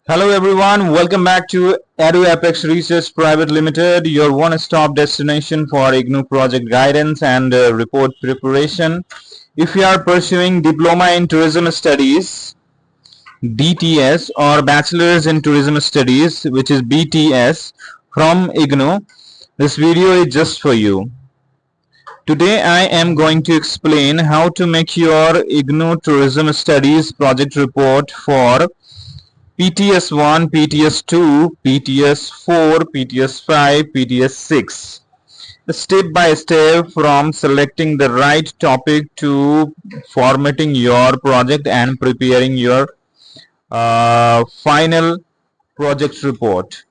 Hello everyone, welcome back to EduApex Research Private Limited, your one-stop destination for IGNOU project guidance and report preparation. If you are pursuing Diploma in Tourism Studies, DTS, or Bachelor's in Tourism Studies, which is BTS, from IGNOU, this video is just for you. Today I am going to explain how to make your IGNOU Tourism Studies project report for PTS-1, PTS-2, PTS-4, PTS-5, PTS-6. Step by step from selecting the right topic to formatting your project and preparing your final project report.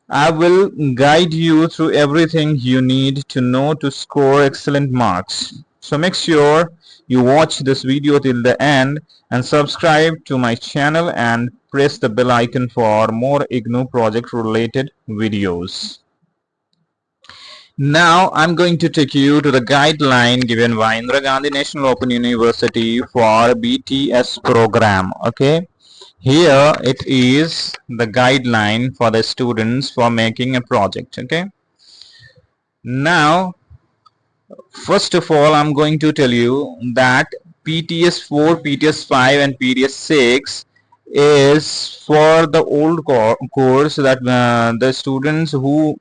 I will guide you through everything you need to know to score excellent marks. So make sure you watch this video till the end and subscribe to my channel and press the bell icon for more IGNOU project related videos. Now I'm going to take you to the guideline given by Indira Gandhi National Open University for BTS program. Okay, here it is the guideline for the students for making a project. Okay, now first of all I'm going to tell you that PTS-4, PTS-5 and PTS-6 is for the old course that the students who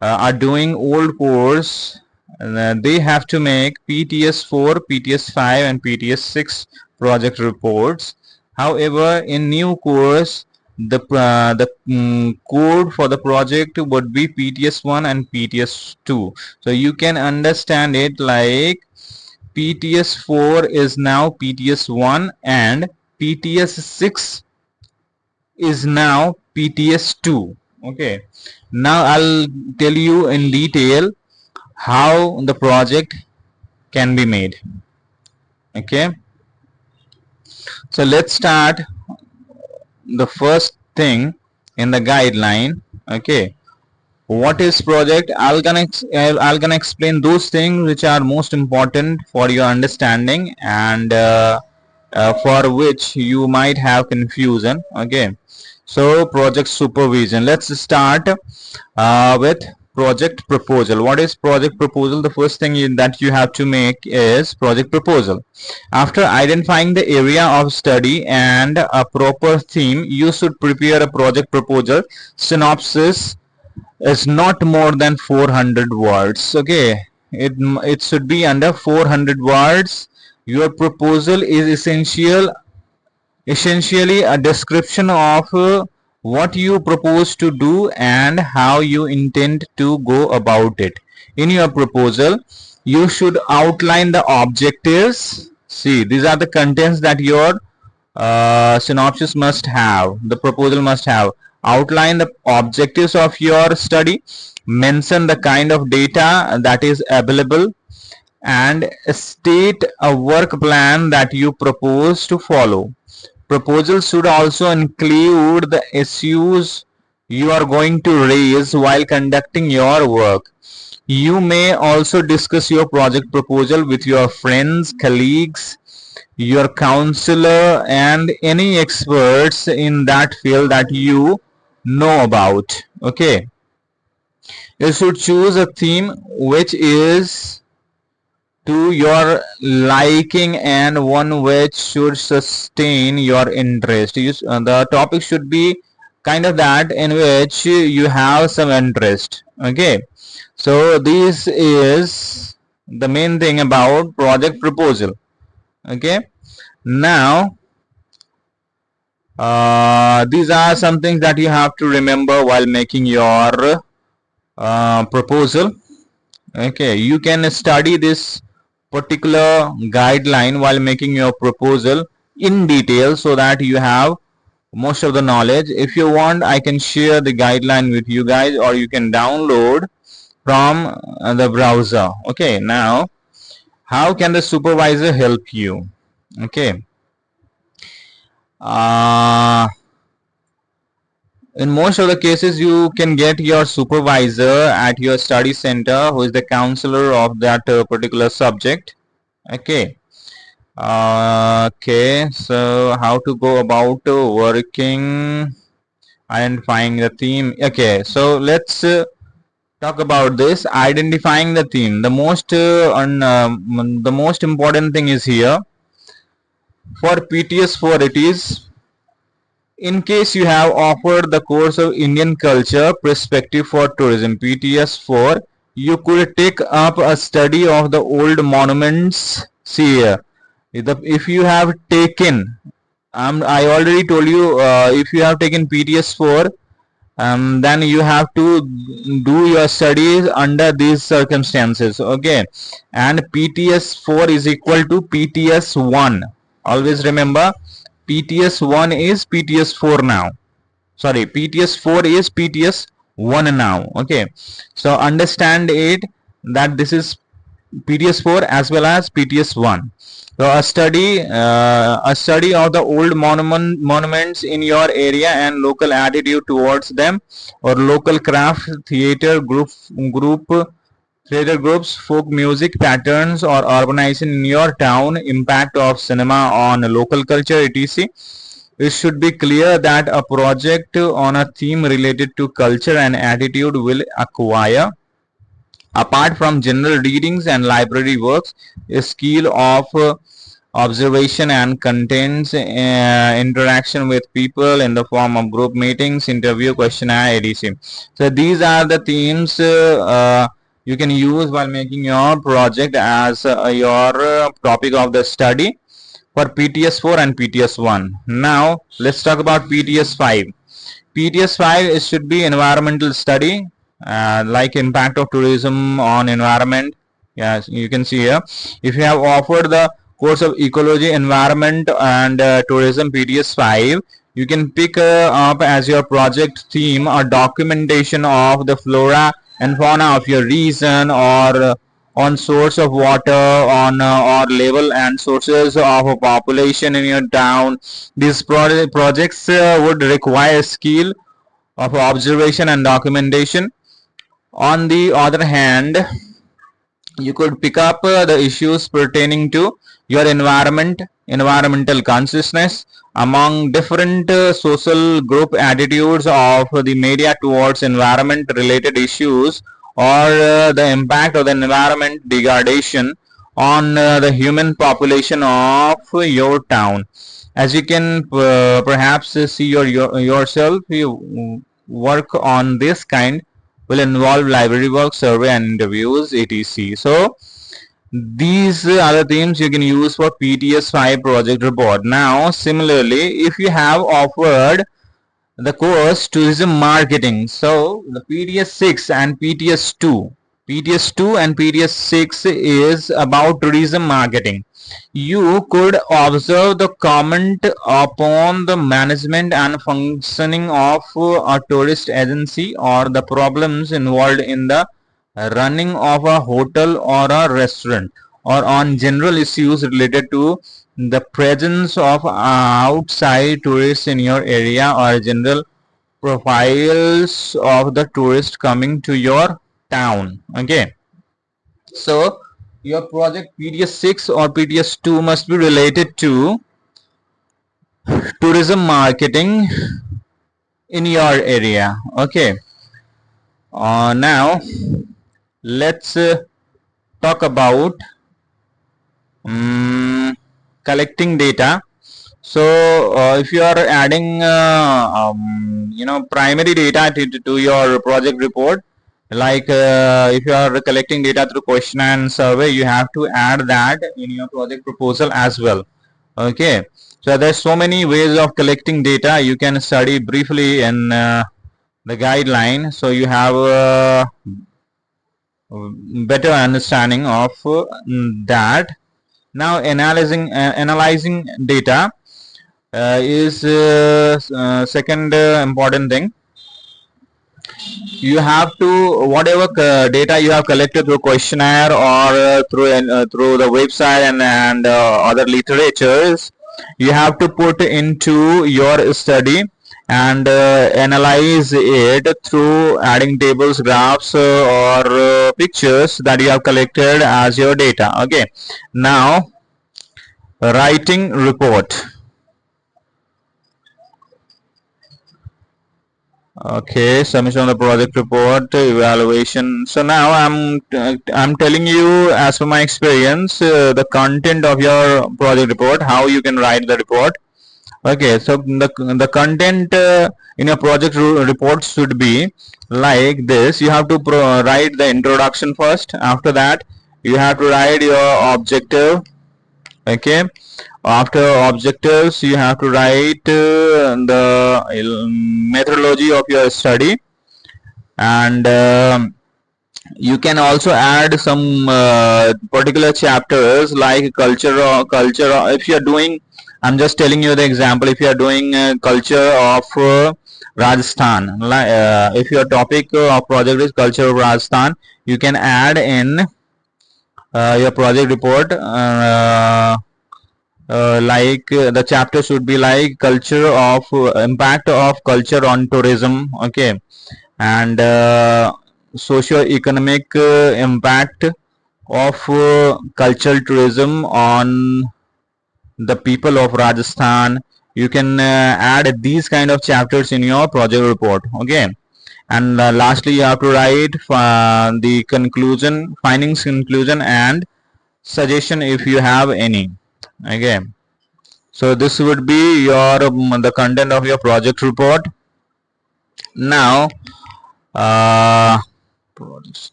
are doing old course they have to make PTS-4, PTS-5 and PTS-6 project reports. However, in new course the code for the project would be PTS-1 and PTS-2. So you can understand it like PTS-4 is now PTS-1 and PTS-6 is now PTS-2. Okay, now I'll tell you in detail how the project can be made. Okay, so let's start the first thing in the guideline. Okay, what is project? I'll gonna explain those things which are most important for your understanding and for which you might have confusion. Okay, so project supervision. Let's start with project proposal. What is project proposal? The first thing that you have to make is project proposal. After identifying the area of study and a proper theme, you should prepare a project proposal. Synopsis is not more than 400 words. Okay, it should be under 400 words. Your proposal is essentially a description of what you propose to do and how you intend to go about it. In your proposal, you should outline the objectives. See, these are the contents that your synopsis must have, the proposal must have. Outline the objectives of your study, mention the kind of data that is available, and state a work plan that you propose to follow. Proposal should also include the issues you are going to raise while conducting your work. You may also discuss your project proposal with your friends, colleagues, your counselor, and any experts in that field that you know about. Okay, you should choose a theme which is to your liking and one which should sustain your interest. The topic should be kind of that in which you have some interest. Okay, so this is the main thing about project proposal. Okay, now these are some things that you have to remember while making your proposal. Okay, you can study this particular guideline while making your proposal in detail so that you have most of the knowledge. If you want, I can share the guideline with you guys, or you can download from the browser. Okay, now how can the supervisor help you? Okay, in most of the cases you can get your supervisor at your study center who is the counselor of that particular subject. Okay, okay, so how to go about working Identifying the theme. Okay, so let's talk about this. Identifying the theme. The most important thing is here for PTS-4. It is, in case you have offered the course of Indian culture perspective for tourism, PTS-4, you could take up a study of the old monuments. See here, if you have taken, I already told you, if you have taken PTS-4, then you have to do your studies under these circumstances. Okay, and PTS-4 is equal to PTS-1. Always remember, PTS-1 is PTS-4 now. Sorry, PTS-4 is PTS-1 now. Okay, so understand it, that this is PTS-4 as well as PTS-1. So a study of the old monuments in your area and local attitude towards them, or local craft, group theater groups, folk music patterns, or urbanization in your town, impact of cinema on local culture, etc. It should be clear that a project on a theme related to culture and attitude will acquire, apart from general readings and library works, a skill of observation and contains interaction with people in the form of group meetings, interview, questionnaire, etc. So these are the themes you can use while making your project as your topic of the study for PTS-4 and PTS-1. Now let's talk about PTS-5. PTS-5 it should be environmental study, like impact of tourism on environment. Yes, you can see here. If you have offered the course of ecology, environment, and tourism, PTS-5, you can pick up as your project theme a documentation of the flora and fauna of your region, or on source of water, on or level and sources of a population in your town. These projects would require skill of observation and documentation. On the other hand, you could pick up the issues pertaining to your environmental consciousness among different social group attitudes of the media towards environment related issues, or the impact of the environment degradation on the human population of your town. As you can perhaps see yourself, you work on this kind will involve library work, survey and interviews, etc. So these are the themes you can use for PTS-5 project report. Now similarly, if you have offered the course tourism marketing, so the PTS-6 and PTS-2 and PTS-6 is about tourism marketing. You could observe the comment upon the management and functioning of a tourist agency, or the problems involved in the running of a hotel or a restaurant, or on general issues related to the presence of outside tourists in your area, or general profiles of the tourist coming to your town. Okay, so your project PTS-6 or PTS-2 must be related to tourism marketing in your area. Okay, now let's talk about collecting data. So if you are adding primary data to your project report, like if you are collecting data through questionnaire and survey, you have to add that in your project proposal as well. Okay, so there's so many ways of collecting data. You can study briefly in the guideline, so you have better understanding of that. Now analyzing data is second important thing. You have to, whatever data you have collected through questionnaire, or through the website and other literatures, you have to put into your study and analyze it through adding tables, graphs, or pictures that you have collected as your data. Okay, now writing report. Okay, submission of the project report, evaluation. So now I'm telling you, as per my experience, the content of your project report, how you can write the report. Okay, so the content in your project report should be like this. You have to write the introduction first. After that, you have to write your objective. Okay, after objectives, you have to write the methodology of your study, and you can also add some particular chapters like culture. If you are doing, I'm just telling you the example. If you are doing culture of Rajasthan, if your topic of project is culture of Rajasthan, you can add in your project report. The chapter should be like culture of impact of culture on tourism. Okay, and socio-economic impact of cultural tourism on the people of Rajasthan. You can add these kind of chapters in your project report. Okay, and lastly you have to write the conclusion, findings, conclusion, and suggestion if you have any. Okay, so this would be your the content of your project report. Now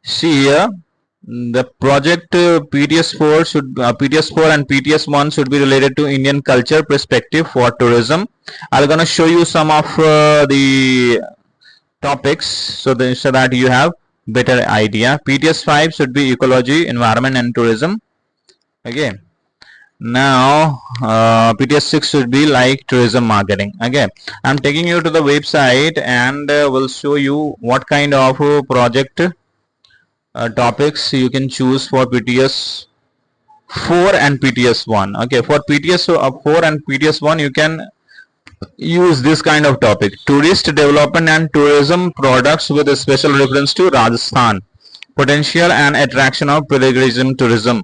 see here, the project PTS-4 PTS-4 and PTS-1 should be related to Indian culture perspective for tourism. I'm gonna show you some of the topics so that you have better idea. PTS-5 should be ecology, environment, and tourism. Okay. Now PTS-6 should be like tourism marketing. Okay, I'm taking you to the website and will show you what kind of project topics you can choose for PTS-4 and PTS-1. Okay, for PTS-4 and PTS-1 you can use this kind of topic: tourist development and tourism products with a special reference to Rajasthan, potential and attraction of pilgrimage tourism,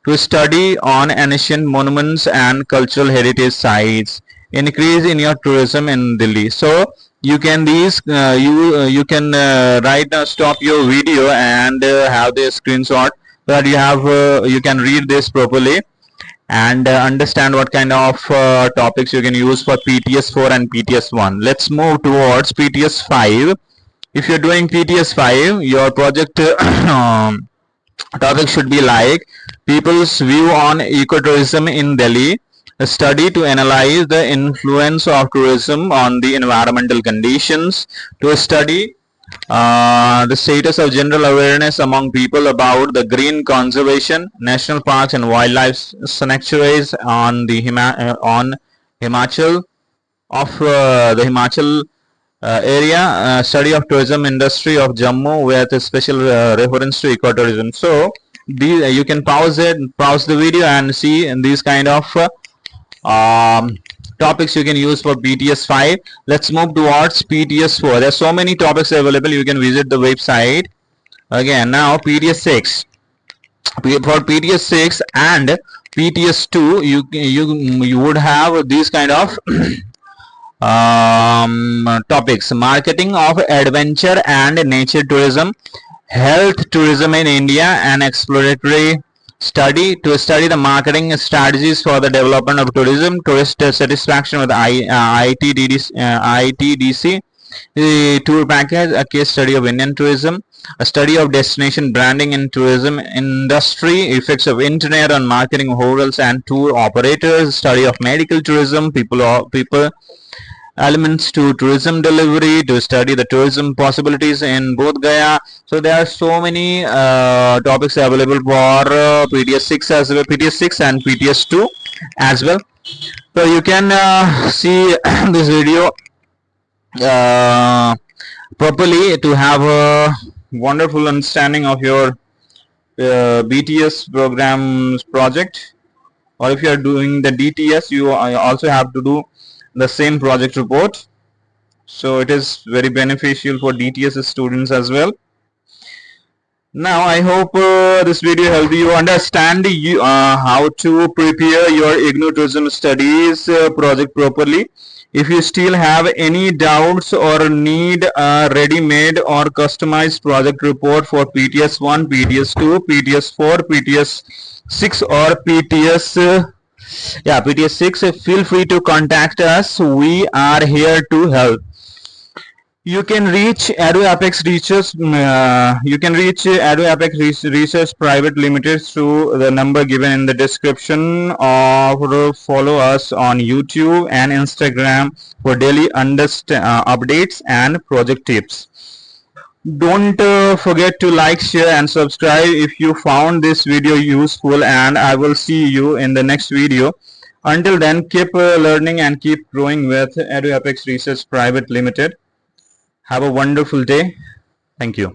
to study on ancient monuments and cultural heritage sites, increase in your tourism in Delhi. So you can you can stop your video and have the screenshot so that you have you can read this properly and understand what kind of topics you can use for PTS-4 and PTS-1. Let's move towards PTS-5. If you're doing PTS-5, your project topic should be like people's view on ecotourism in Delhi, a study to analyze the influence of tourism on the environmental conditions, to study the status of general awareness among people about the green conservation, national parks and wildlife sanctuaries on the Himachal the Himachal area, study of tourism industry of Jammu with a special reference to ecotourism. So you can pause the video and see these kind of topics you can use for PTS-5. Let's move towards PTS-4. There are so many topics available. You can visit the website. Again, now PTS-6. For PTS-6 and PTS-2, you would have these kind of topics: marketing of adventure and nature tourism, health tourism in India, and exploratory study to study the marketing strategies for the development of tourism, tourist satisfaction with ITDC, the tour package, a case study of Indian tourism, a study of destination branding in tourism industry, effects of internet on marketing hotels and tour operators, study of medical tourism, people elements to tourism delivery, to study the tourism possibilities in Bodh Gaya. So there are so many topics available for PTS-6 as well, PTS-6 and PTS-2 as well. So you can see this video properly to have a wonderful understanding of your BTS programs project. Or if you are doing the DTS, you also have to do the same project report. So it is very beneficial for DTS students as well. Now I hope this video helped you understand how to prepare your IGNOU Tourism Studies project properly. If you still have any doubts or need a ready-made or customized project report for PTS-1, PTS-2, PTS-4, PTS-6 or PTS-6, feel free to contact us. We are here to help. You can reach IGNOU-approved Research Private Limited through the number given in the description, or follow us on YouTube and Instagram for daily updates and project tips. Don't forget to like, share and subscribe if you found this video useful, and I will see you in the next video. Until then, keep learning and keep growing with IGNOU-approved Research Private Limited. Have a wonderful day. Thank you.